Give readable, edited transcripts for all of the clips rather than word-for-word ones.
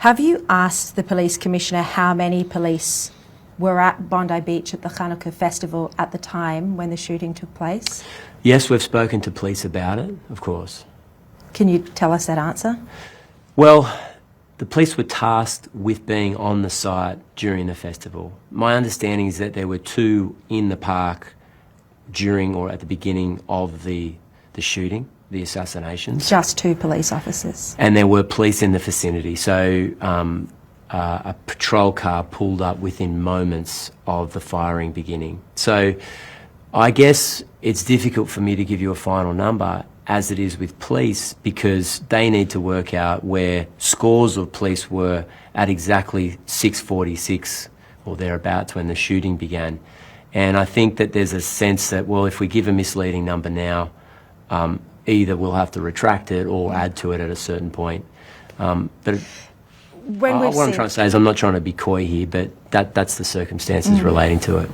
Have you asked the police commissioner how many police were at Bondi Beach at the Hanukkah festival at the time when the shooting took place? Yes, we've spoken to police about it, of course. Can you tell us that answer? Well, the police were tasked with being on the site during the festival. My understanding is that there were 2 in the park during or at the beginning of the shooting, the assassinations. Just 2 police officers. And there were police in the vicinity. So a patrol car pulled up within moments of the firing beginning. So I guess it's difficult for me to give you a final number, as it is with police, because they need to work out where scores of police were at exactly 6:46 or thereabouts when the shooting began. And I think that there's a sense that, well, if we give a misleading number now, either we'll have to retract it or add to it at a certain point. But what I'm trying to say is, I'm not trying to be coy here, but that's the circumstances relating to it.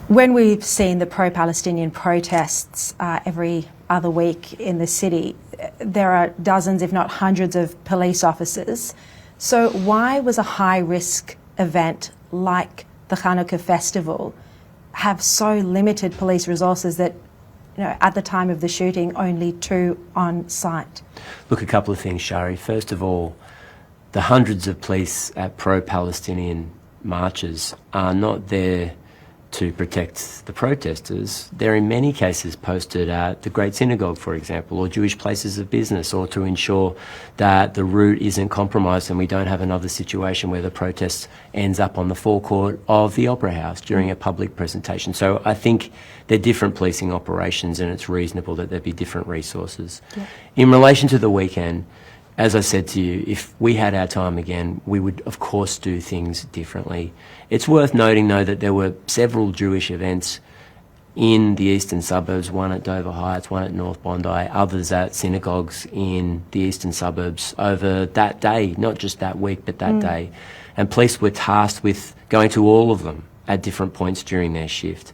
When we've seen the pro-Palestinian protests every other week in the city, there are dozens, if not hundreds, of police officers. So why was a high-risk event like the Hanukkah festival have so limited police resources that, at the time of the shooting, only 2 on site? Look, a couple of things, Sharri. First of all, the hundreds of police at pro-Palestinian marches are not there to protect the protesters. They're in many cases posted at the Great Synagogue, for example, or Jewish places of business, or to ensure that the route isn't compromised and we don't have another situation where the protest ends up on the forecourt of the Opera House during a public presentation. So I think they're different policing operations, and it's reasonable that there'd be different resources. Yeah. In relation to the weekend, as I said to you, if we had our time again, we would, of course, do things differently. It's worth noting, though, that there were several Jewish events in the eastern suburbs, one at Dover Heights, one at North Bondi, others at synagogues in the eastern suburbs over that day, not just that week, but that day. And police were tasked with going to all of them at different points during their shift.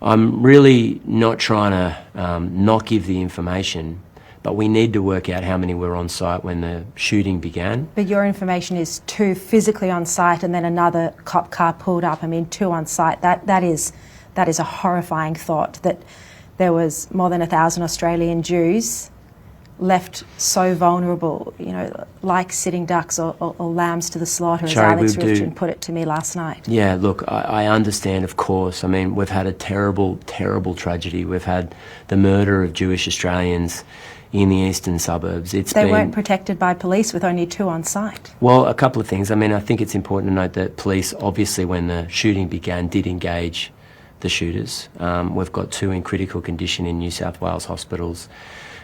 I'm really not trying to not give the information, but we need to work out how many were on site when the shooting began. But your information is 2 physically on site and then another cop car pulled up. I mean, 2 on site. That is a horrifying thought, that there was more than 1,000 Australian Jews left so vulnerable, like sitting ducks or lambs to the slaughter, as Alex Richardson put it to me last night. Yeah, look, I understand, of course. I mean, we've had a terrible, terrible tragedy. We've had the murder of Jewish Australians in the eastern suburbs. They weren't protected by police with only 2 on site. Well, a couple of things. I mean, I think it's important to note that police, obviously, when the shooting began, did engage the shooters. We've got 2 in critical condition in New South Wales hospitals.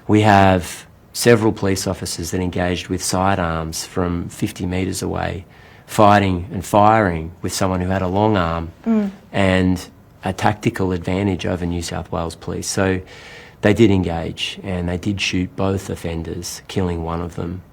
We have several police officers that engaged with sidearms from 50 metres away, fighting and firing with someone who had a long arm and a tactical advantage over New South Wales police. So they did engage, and they did shoot both offenders, killing one of them.